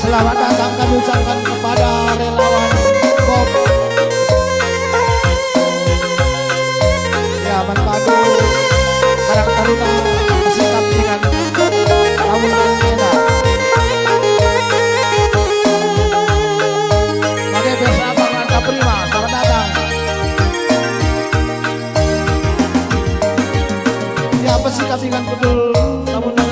Selamat datang kami ucapkan kepada relawan Bob ya Manpadu Karang Taruna bersikap dengan kamu berbeda. Oke bersama Mantap Prima, selamat datang. Ya bersikap dengan betul kamu berbeda.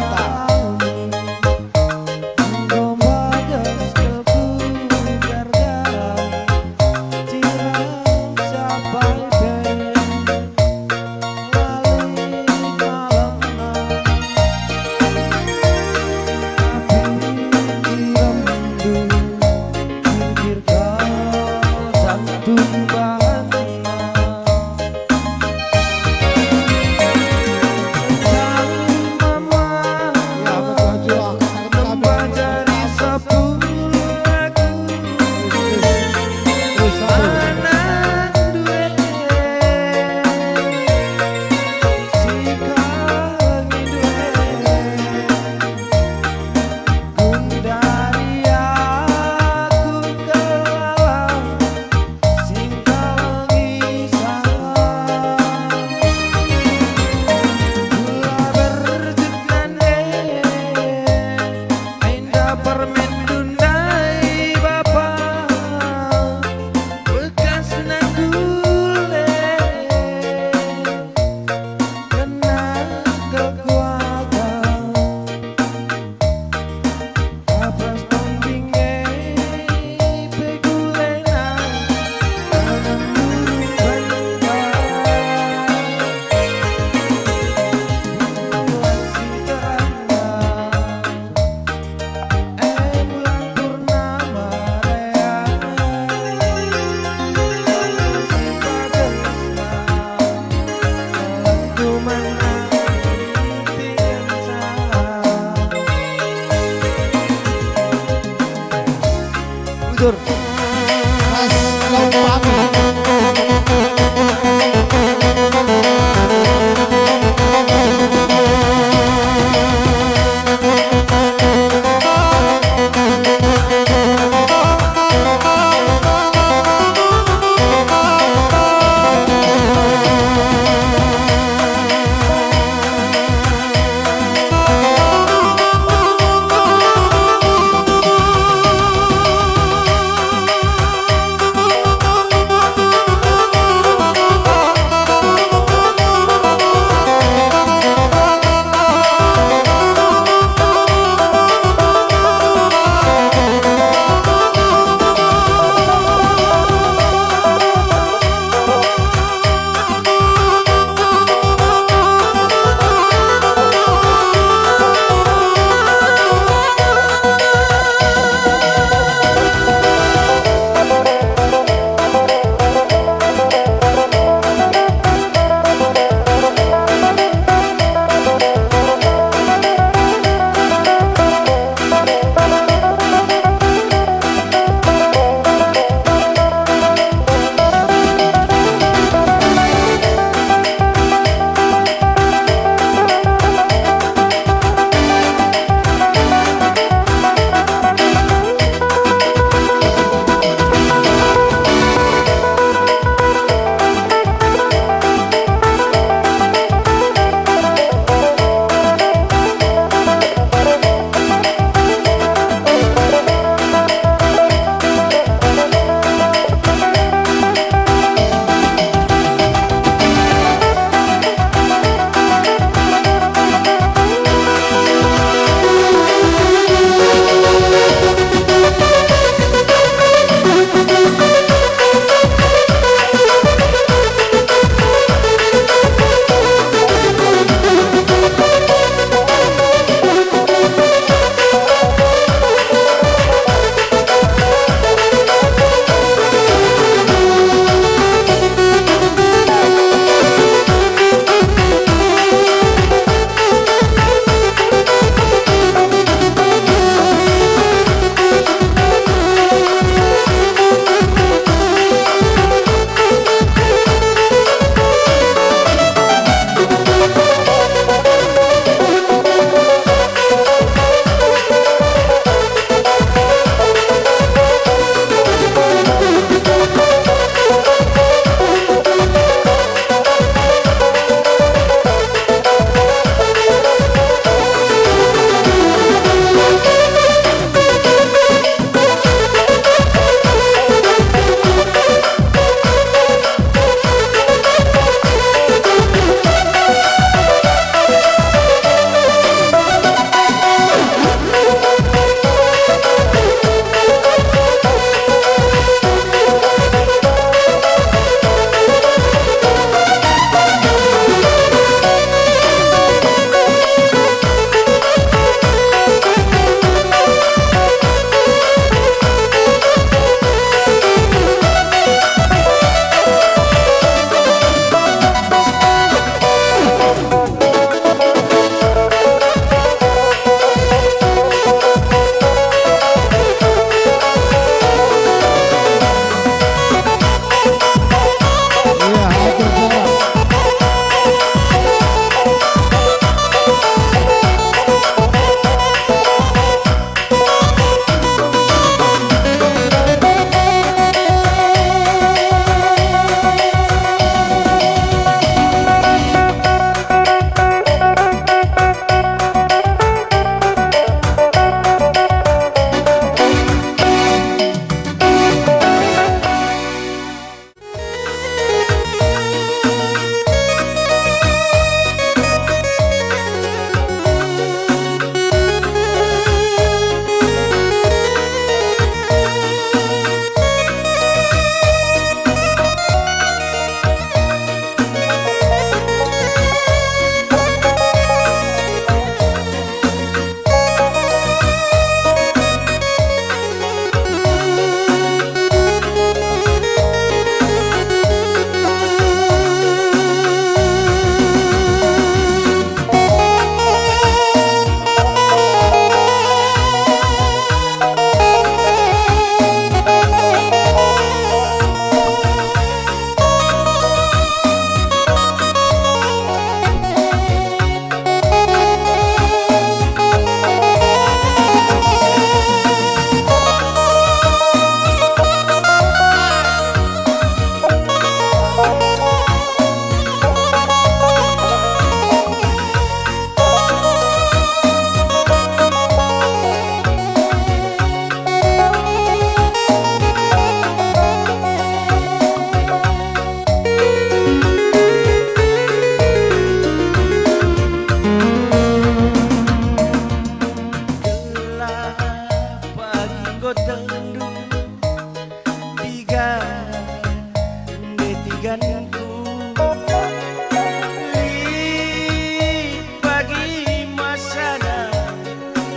Pagi masana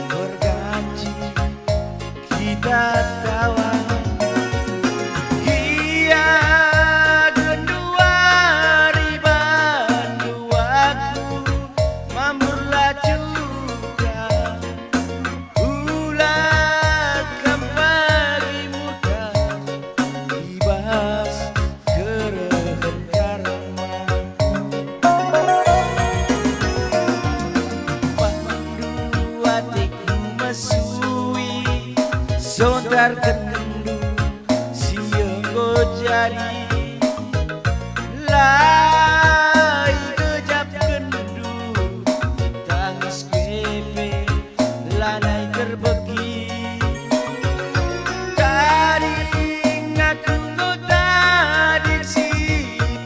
berganti kita tawa Kia gendua riban duaku mamurlah juga ulah kembali muda ibas kerehan karma pandu hatiku mesui sondar kendu sienggo jadi lai kejap kendu tangis kepe lanai terbeki tadi ngaku kau tadi si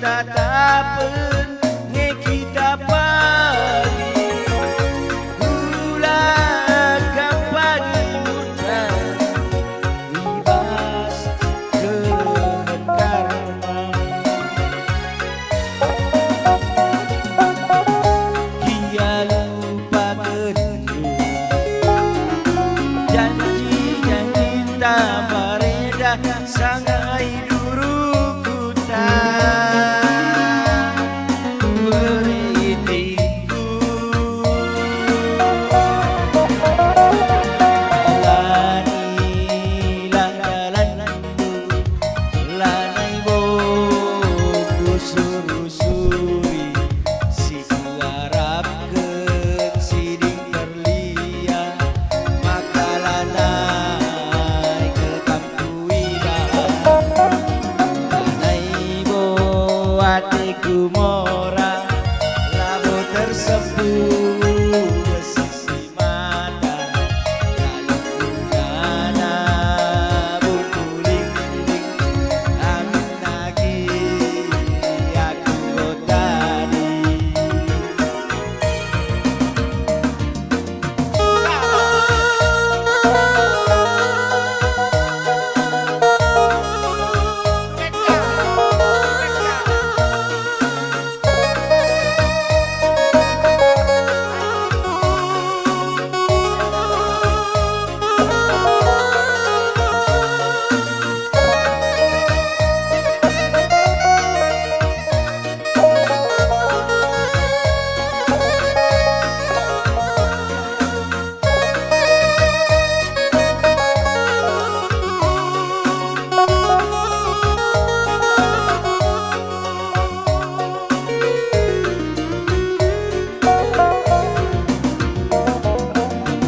tatapen nge kita pagi ulah kapagi muda ibas kerehan karma kia lupa kendu janji-janji tak bereda sangai duruku tak beritiku jalani jalanku lanai boku susuri si harapkeun siding terlihat maka lanai ke kampuidah lanai bo hatiku mora labo tersepu sisi mata lalu nana bukuling amin lagi aku tadi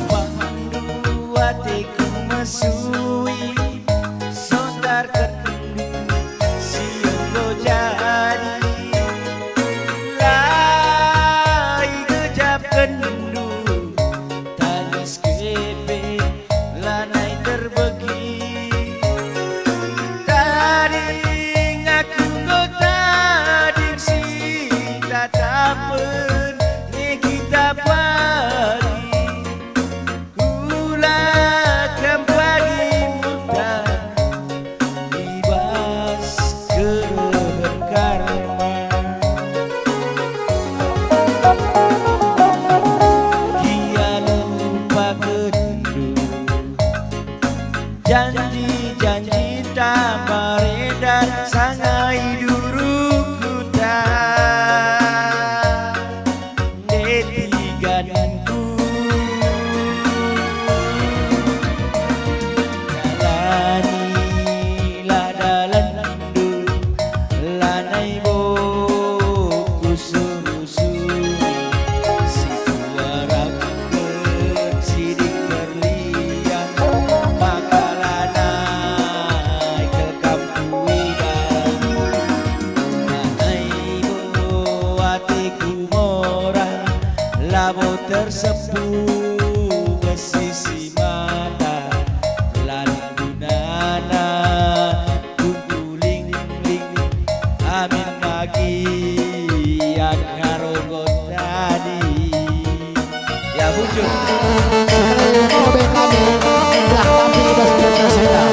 pandu hatiku mesui sondar kendu sienggo jadi lai kejap kendu tangis kepe lanai terbeki tadi ngaku kau tadi si tatapen nge kita pagi ulah kembali muda ibas kerehan karma kia lupa kendu janji-janji tak bereda sangai duruku tak detiganku jalanilah dalandu lanai boku susuri si harapkeun siding terlihat maka lanai ke kampuidah lanai bo hatiku mora labo tersepu ke sisi mata lalu nana kukuling amin lagi yang ngarogot tadi ya bujur Oh, BKB Belah Tapi Bas Berkaseta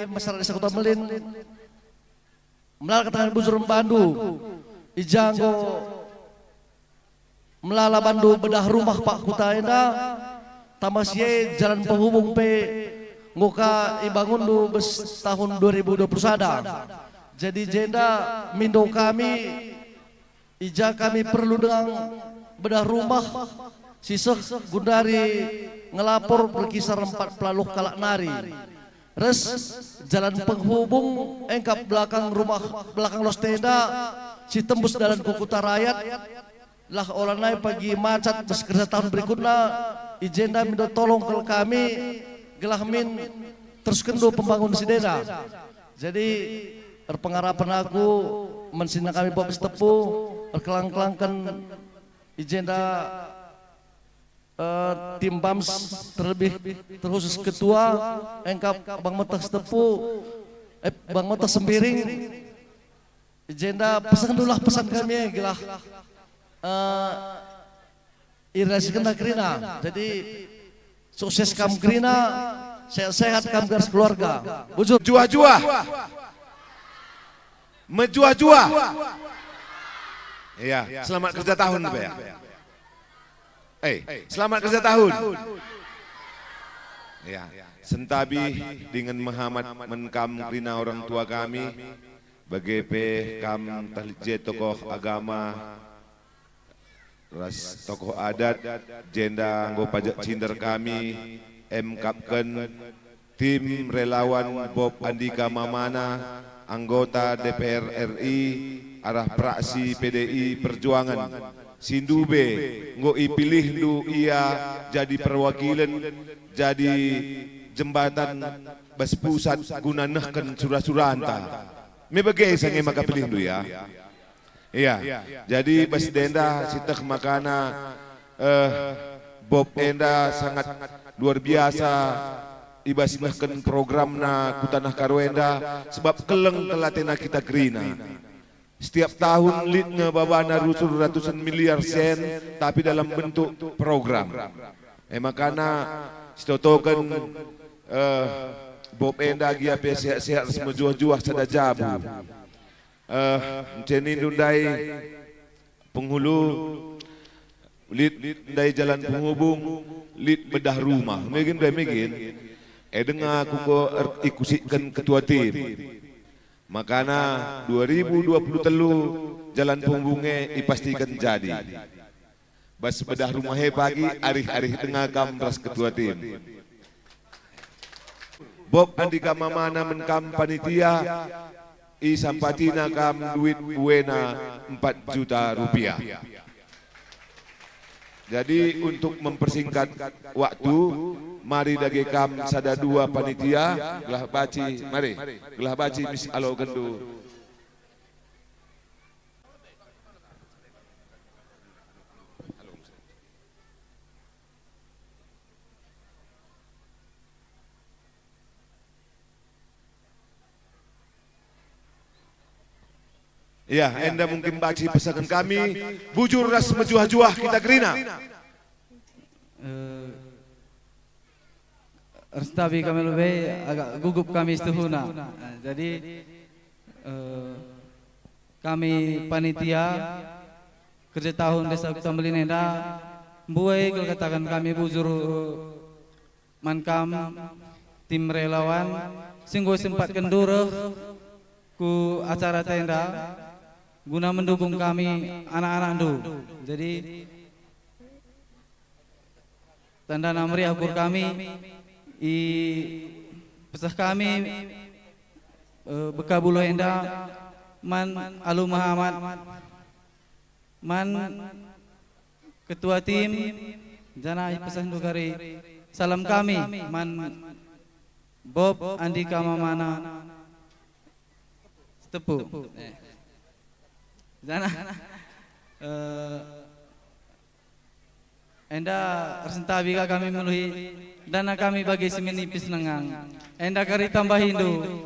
masyarakat desa Kota Melin melala ketangan bujur bandu ijanggo melala bandu bedah rumah Pak Kutaenda tamasye jalan penghubung pe ngoka ibangun du bes tahun 2021 jadi jenda mindo kami ija kami perlu dengan bedah rumah sisek gundari ngelapor berkisar 4 pelaluk kalak nari res jalan penghubung engkap belakang rumah belakang los tenda si tembus dalam Kukuta Rakyat lah olanai pagi macat bekerja tahun berikutnya ijenda mindo tolong ke kami gelah min terus kendo pembangun sidena jadi pengharapan aku mensina kami Bob Stepu kelang-kelangkan ijenda tim BAMS terlebih terkhusus ketua engkap Bang Meta Stepu Bang Meta Sembiring agenda pesan dulu pesan kami gelah irasi kena Grina jadi sukses kam Grina sehat-sehat kam garis keluarga bujur Jua-jua menjua-jua iya selamat kerja tahun Pak ya. Selamat kerja tahun. Ya, sentabi dengan Muhammad menkam rina orang tua kami, bagepe kam tahlije tokoh agama, ras tokoh adat, jenda anggo pajak cinder kami, Kapken, tim relawan Bob Andika Mamana, anggota DPR RI, arah praksi PDI Perjuangan. Sindube nggo ipilih lu ia jadi perwakilan jadi jembatan bas pusat guna nehken surah-suranta me bagai sange maka pilih lu ya iya jadi bas denda sitek makana Bob Enda sangat luar biasa ibas nehken programna kutanah Karwenda sebab keleng telatena kita Grina. Setiap tahun leadnya babana rusul ratusan miliar sen tapi dalam bentuk program. Makanya setotokan Bob Enda gia sehat-sehat semua juah-juah sada jabu. Ceni dundai penghulu lead dari jalan penghubung lead bedah rumah. Mungkin dengar aku ko ikusikan ketua tim. Makanya 2023 jalan penghubungnya dipastikan jadi. Bas bedah rumahnya pagi, arih-arih tengah kam ras ketua tim. Bob Andika Mamana menkam panitia, isampatina kam duit buena 4 juta rupiah. Jadi untuk mempersingkat waktu, mari dagi kam sada dua panitia, gelah baci, mari, gelah baci bis alo gendu. Ya, enda mungkin baci pesanan kami, bujur ras mejuah-juah kita Grina. Restabi kami lebih agak gugup kami istuhuna. Jadi kami panitia kerja tahun desa Kota Melinenda, buai kalau katakan kami bujur mankam tim relawan, singgo sempat kendurah ku acara tenda. Guna mendukung kami anak-anak du. Jadi tanda namri akur kami pesah kami bekabulu enda man Alu Muhammad man ketua tim jana pesah dukari salam kami man Bob Andika Mamana Stepu. Dana, enda resentabi kami meluhi dana kami bagi semenipis nengang. Enda kari tambah Hindu.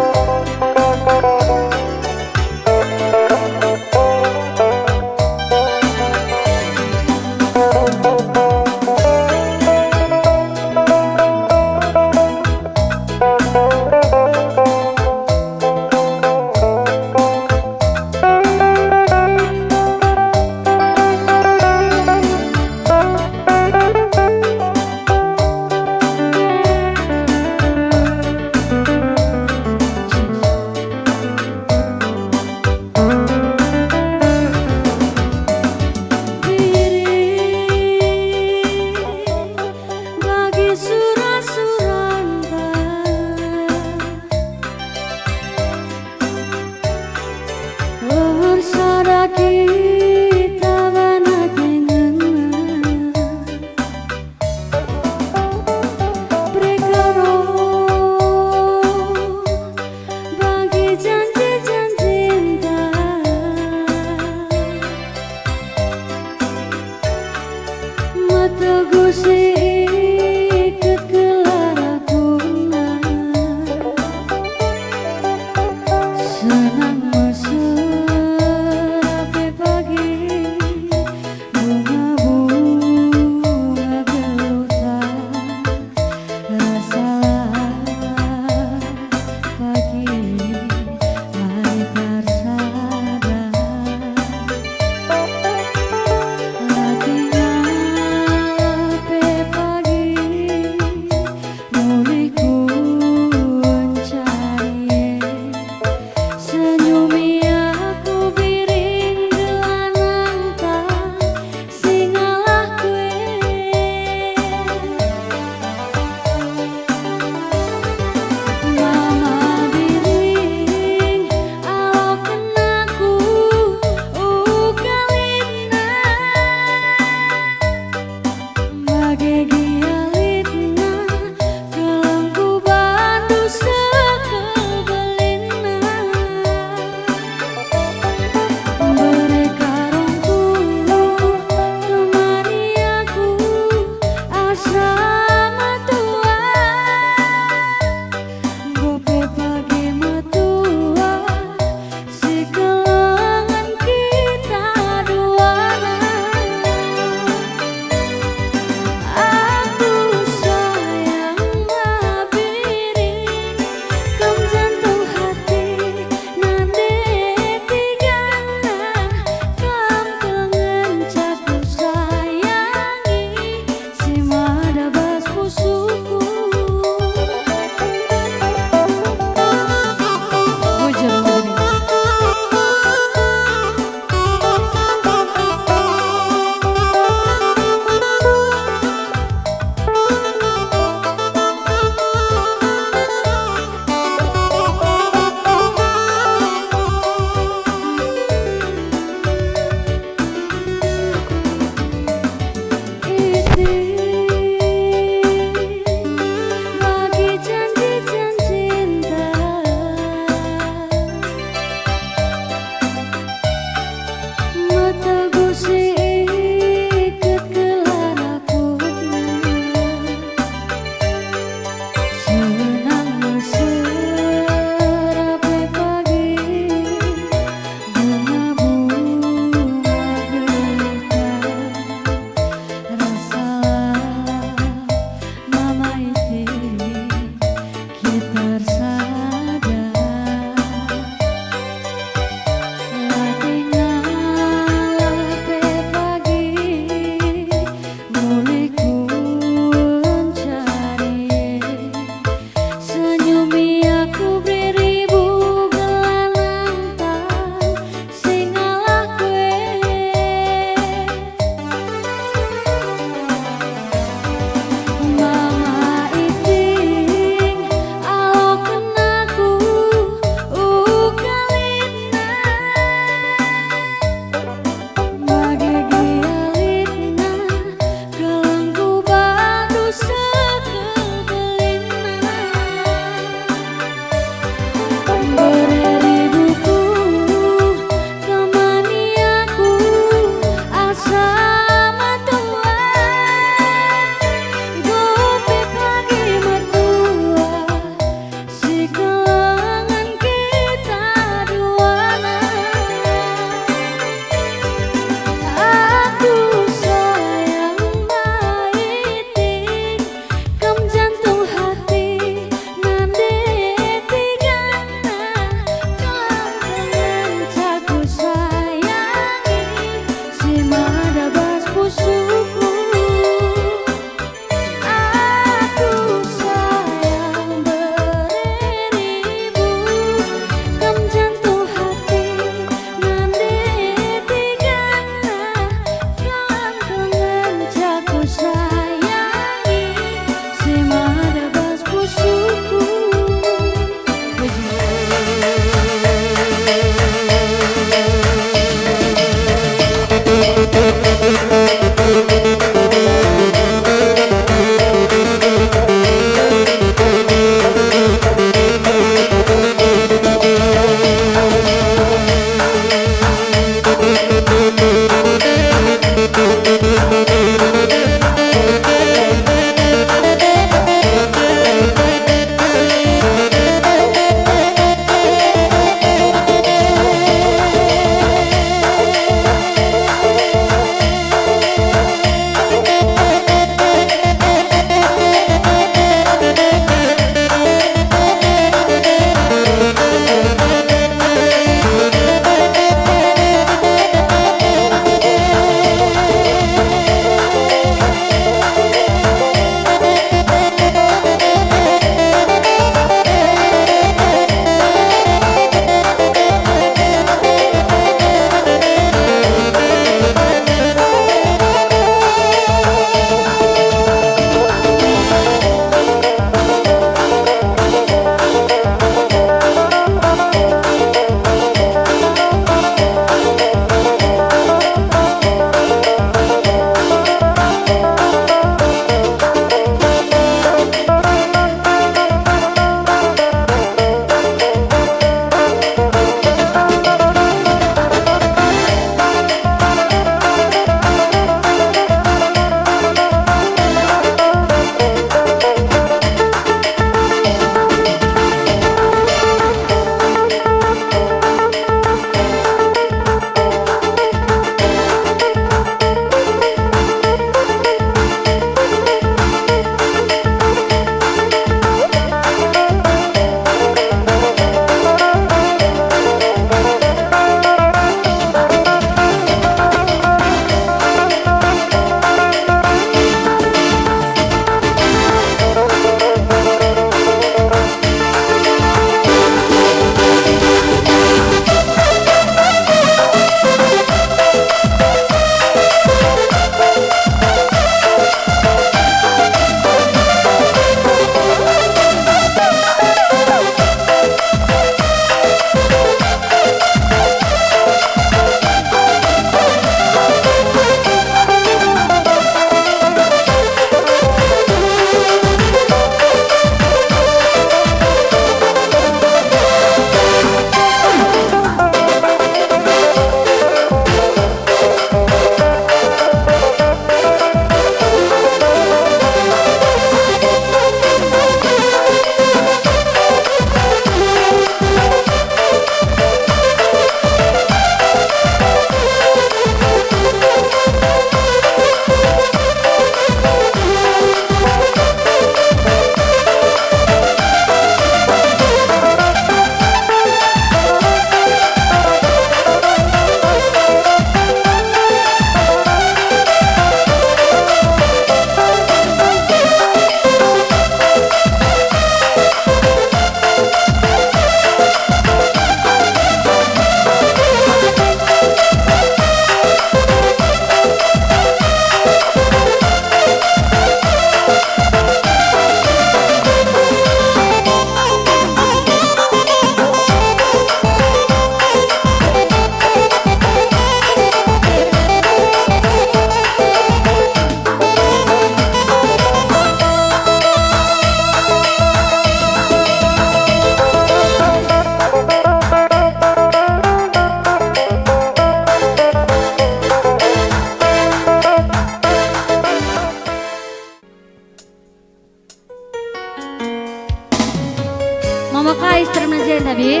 serem jenda bi.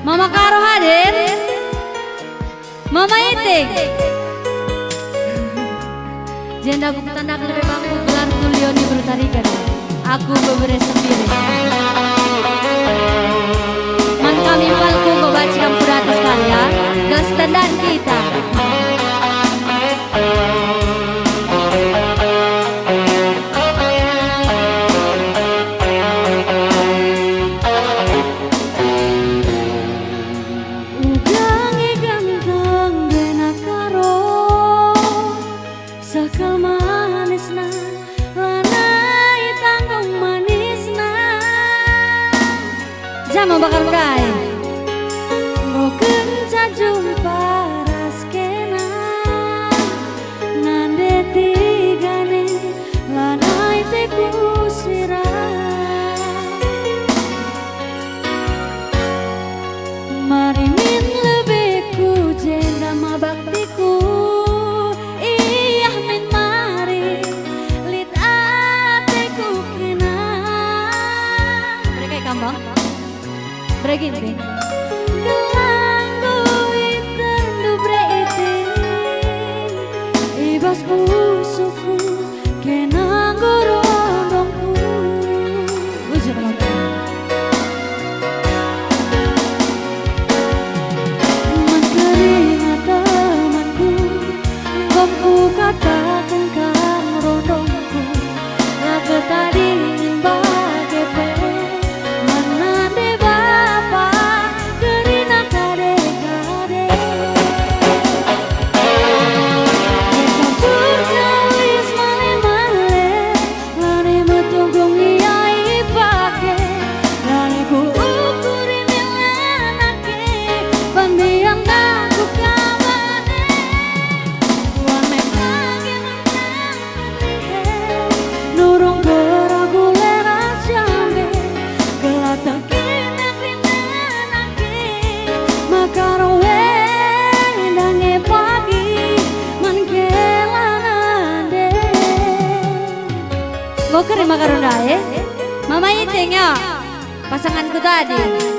Mama Karo hadir. Mama Iting. Jenda buku tanda lebih bangku gelar kulioni bertarikan. Aku beberes sendiri. Man kami palku baca kampur atas kalian. Gelas dandan kita. Jama bakal murai Ngo kenca jumpa raskena Nande tigane lanai te kusira Mari min lebeku jenda mabaktiku Iyah min mari lit ateku kena Mereka kambang Begini Gelanggu itendu breiting Ibas musuhku kenanggu rondongku Bujur lagi Menterima temanku Engkau katakan kamu rondongku Lagu tadi ingin bagai Terima karundae Mama Iting ya pasanganku tadi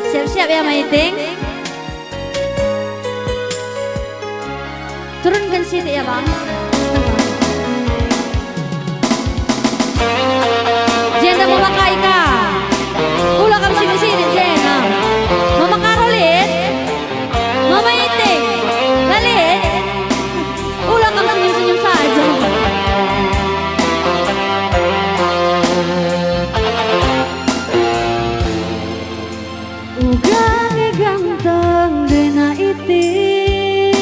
siap-siap ya Mama Iting turunkan sini ya bang Jenda Mama Kaika ulah kamu sini-sini Jenda Mama Karolin Mama Iting Lalin ulah kamu senyum-senyum saja Ugange ganteng dena iting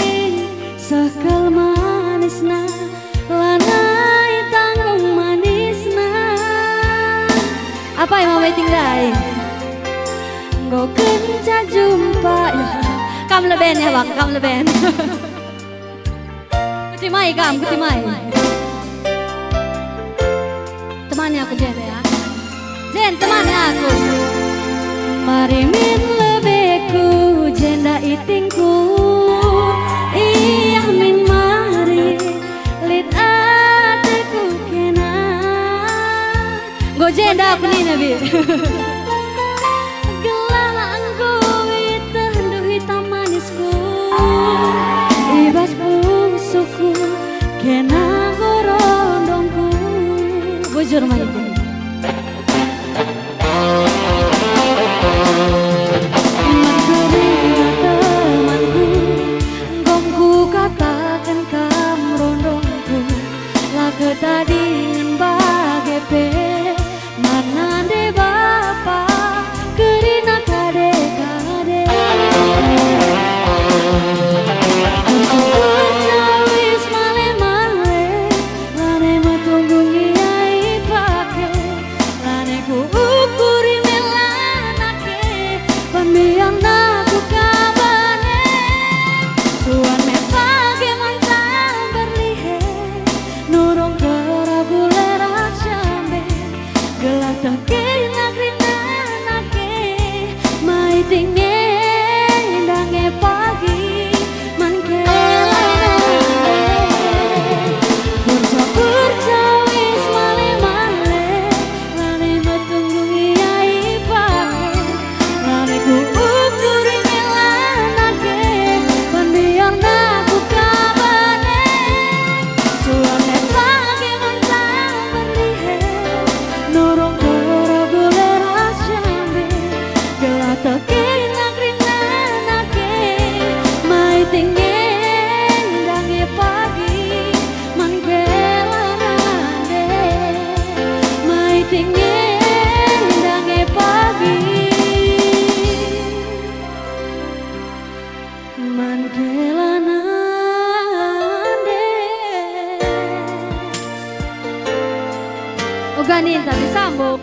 Sekal manisna lanai tanggung manisna Apa yang mau iting lain? Nggo kenca jumpa Kam leben ya bang, kam leben Kutimai kam, kutimai Temani aku Jen ya Jen, temani aku Mari min lebeku jenda itingku Iyah min mari lit ateku kena Go jenda aku nih nabi Gelangku itendu hitam manisku Ibas pusuku kena gorondongku Bujur maiting Tadi bagai pe mana de bapa kerina kade kade Jawis male male lane matunggu ngiai pake lane ku ukuri melanake pambiang aku kabane suan me pake mantan berlihe nurung toke lagrinanake mai tingin dange pagi mangkelanande mai tingin dange pagi mangkelanande Uganin tadi sambung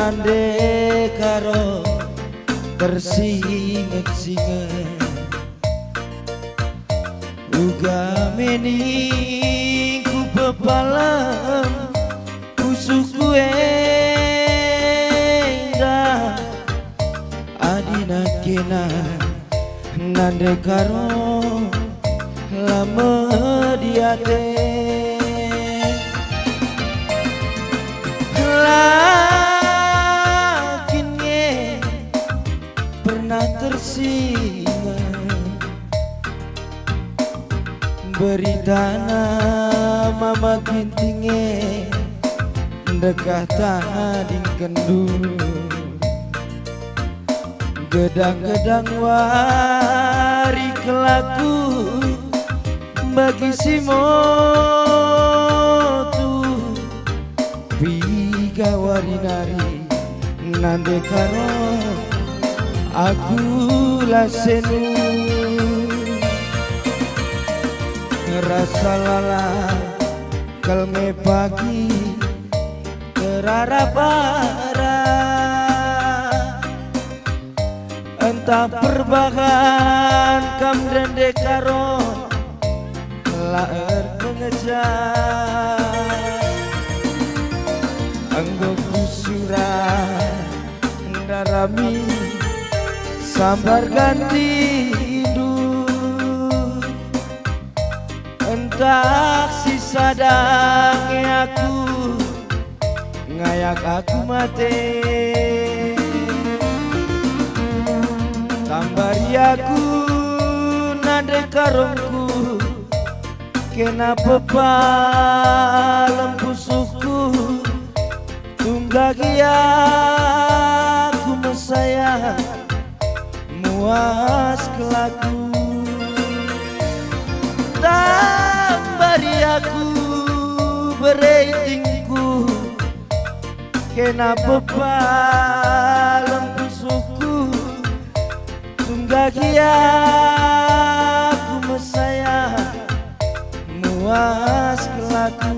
nande karo tersinget-singet uga meni ku pepalam usuku endah adina kena nande karo lama diate lakinnya pernah tersingat berita nama makin tinggi dekat tading kendur gedang-gedang wari kelaku bagi si motu piga wari nari nande karo aku lasenu ngerasa lala kalme pagi terara bara entah perbahan kam dan dekaro laer mengejar anggo kusuran darami sambar ganti hidup entah si sadange aku ngayak aku mati tambari aku nade karungku kenapa palem pusuku tunggaki aku mesaya muas kelaku tambari aku bereitingku kenapa palem pusuku tunggaki aku mesaya muas kelaku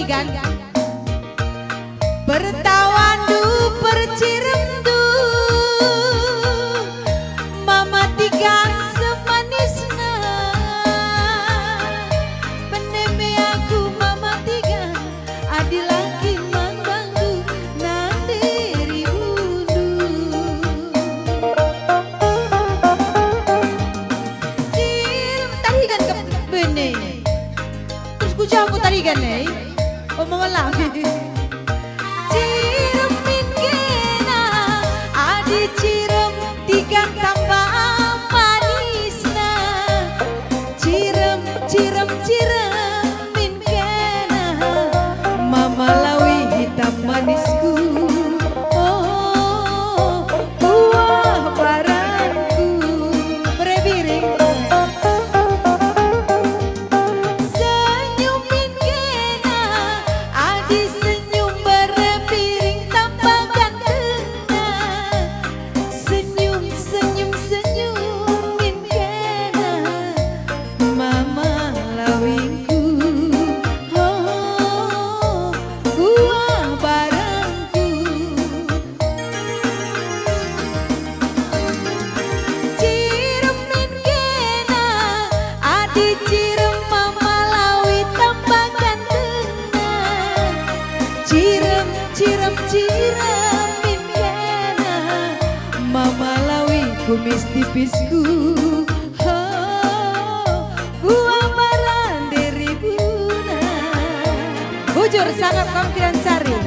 mamatigan bertawandu perciremdu mamatigan semanisna peneme aku mamatigan adilaki mangganggu nandiri undu cirim tarigan ke bene terus ku jauh tarigan mama lagi cirem kena adi cirem tiga tambah manisna cirem min kena mama lawi hitam manisku oh buah barangku berebiring senyumin kena adi senyum berebiring tambah gantengna senyumin kena mama lawingku oh buah barangku ciremin kena adi cirem mama lawi tambah gantengna ciremin kena mama lawi kumis tipisku oh buah barang dari buna bujur sangat konfidan sari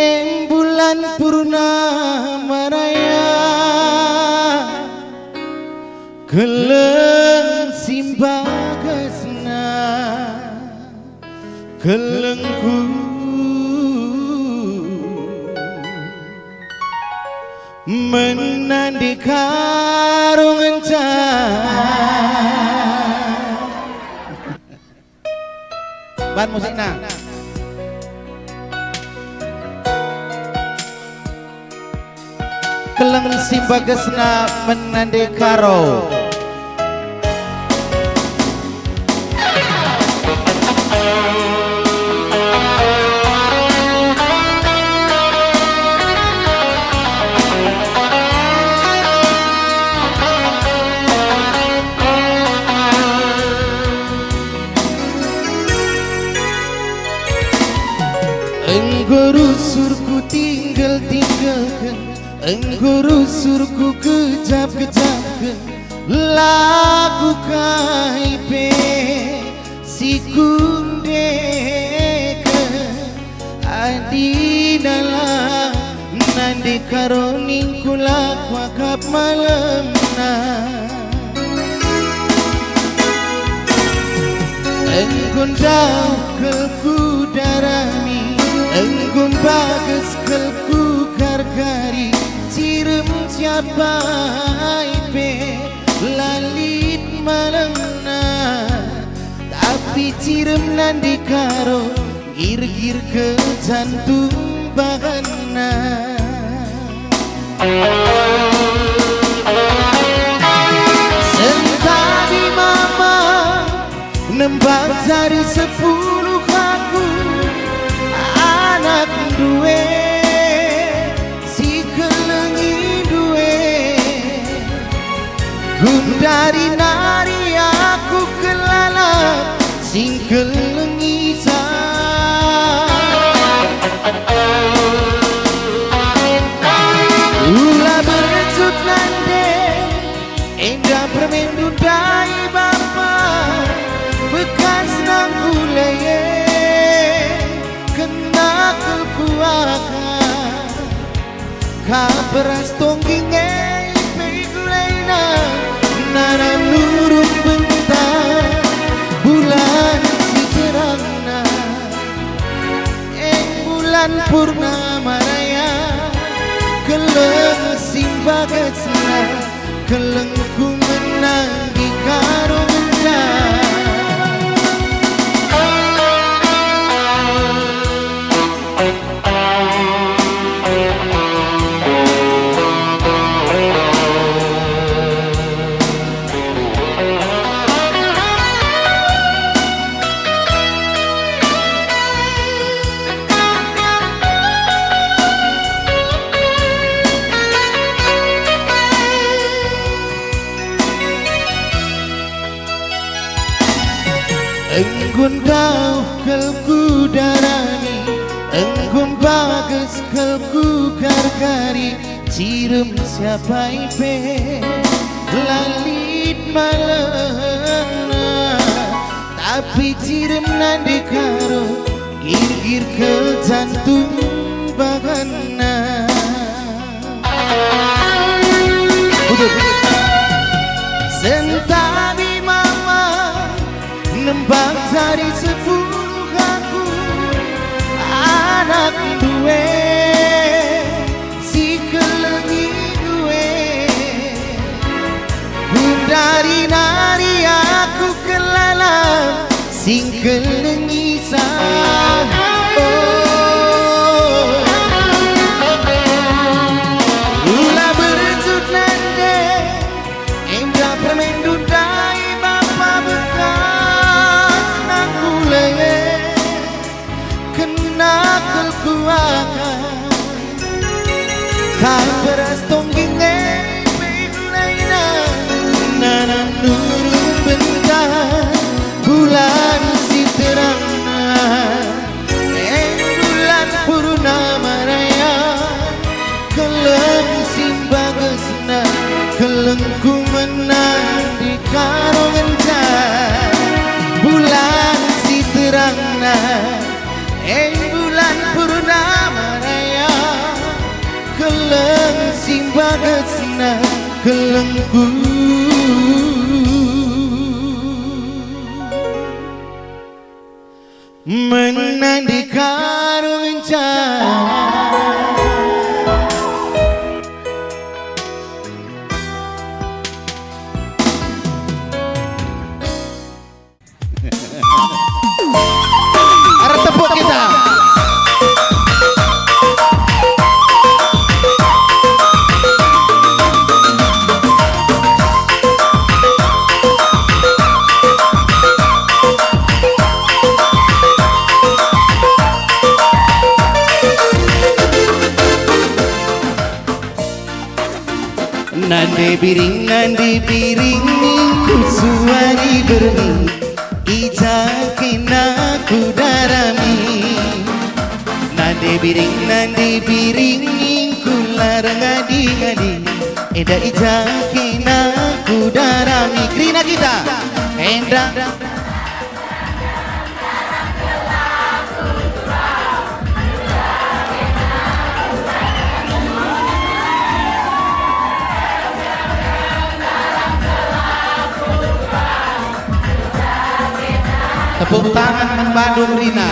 ing bulan purnama raya keleng simbagasna kelengku menandi karung ban musikna keleng simbagasna menandi karo Engguru surku tinggalkan, engguru surku kejap-kejapkan lagu kaipe si kundeke adi dalam nandi karoning kulak wakap malamna enggun dau kelku darami enggun bagus kelku karkari cirem siapa ipe lalit malangna tapi cirem nandi karo gir-gir ke jantung bagana sentadi mama nembak dari 10 aku anak duwe si kelengi duwe gundari nari aku kelalap sing kelengi ula bercut nande endah permendu dai bapa bekas nang kuleye kena kekuatan kaperas tongginge pegulaina nana nurun bentar bulan si terangna bulan purnama raya keleng simbagasna keleng ku menang di karungna enggun kau kelku darani enggun bagus kelku karkari cirem siapa ipe lalit malana tapi cirem nandi karo gir-gir ke jantung bagana sentadi mama nembak dari 10 aku anak duwe si kelengi duwe gundari nari aku kelalap sing kelengi ula bercut nande endah permendu dai bapa bekas nang kuleye kena kekuatan kaperas tongginge pegulaina nana nurun bentar bulan si terangna bulan purnama raya keleng simbagasna keleng ku menang di karungan bulan si terangna bulan purnama raya bagesna kelengku menandi karuncan ada tepuk kita. Nandi biring ku suari berni ijakin aku darami Nandi biring ku larang ngadi enda ijakin aku darami Krina kita enda tepuk tangan Bandung Rina.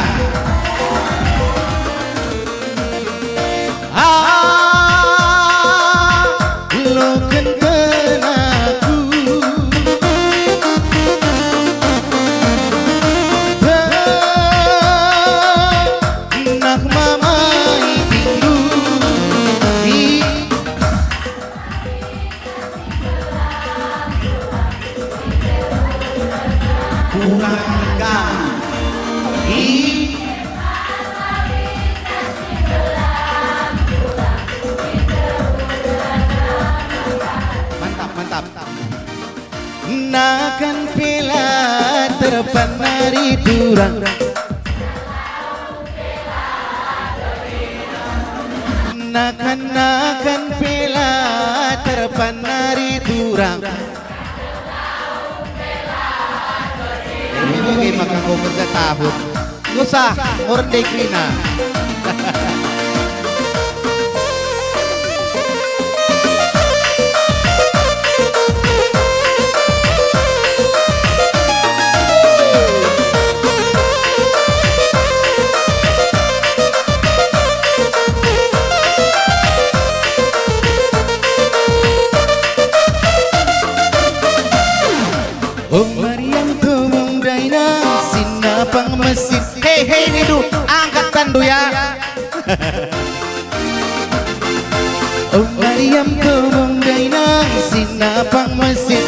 Lo kenten aku nak mamai tinggu di kurang mantap nakan pela terpanari durang nakan pela terpanari durang ini makan kau tahun usah orang dekrina Mariam tumung daina sinapang mesin hei nidu angkat tandu ya Mariam tumung daina sinapang mesin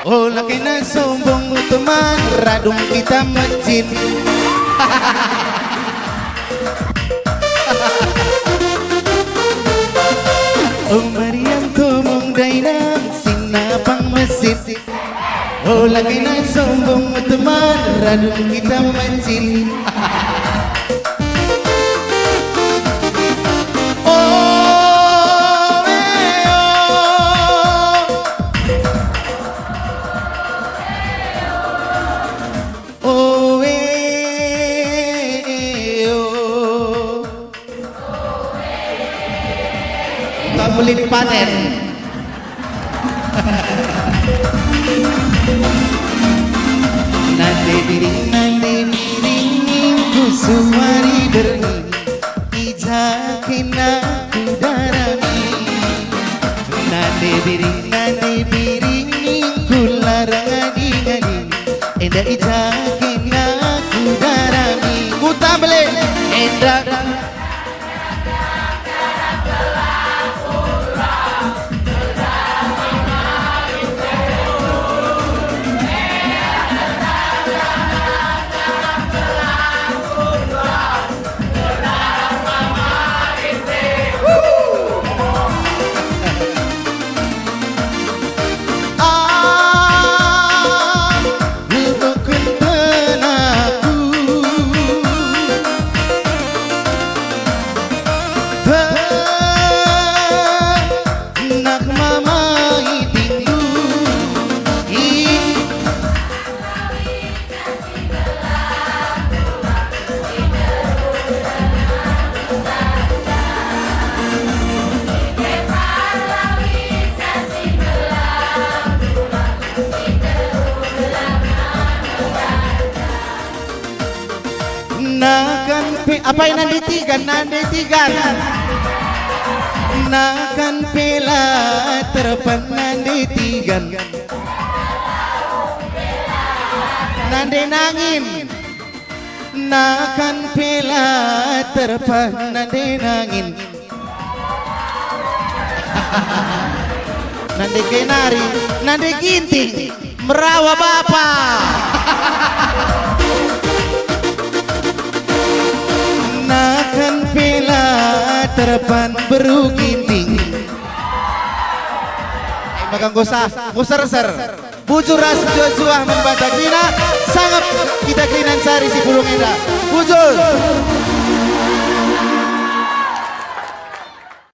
laki na sombong teman radung kita mesin Mariam tumung daina sinapang mesin lagi na sombong teman radung kita mencil tak beli panen Nandi biring ku suari berni ijakin aku darami Nandi biring ku larang ngadi enda ijakin aku darami ku tambale enda apa yang nandi tigan nakan pela terpan nandi tigan nandi nangin nakan pela terpan nandi nangin nandi kenari nandi ginting merawa bapak nakan pela terpan beru ginting makan gosar bujur ras jua membata krina sangat kita krinan sari si burung indah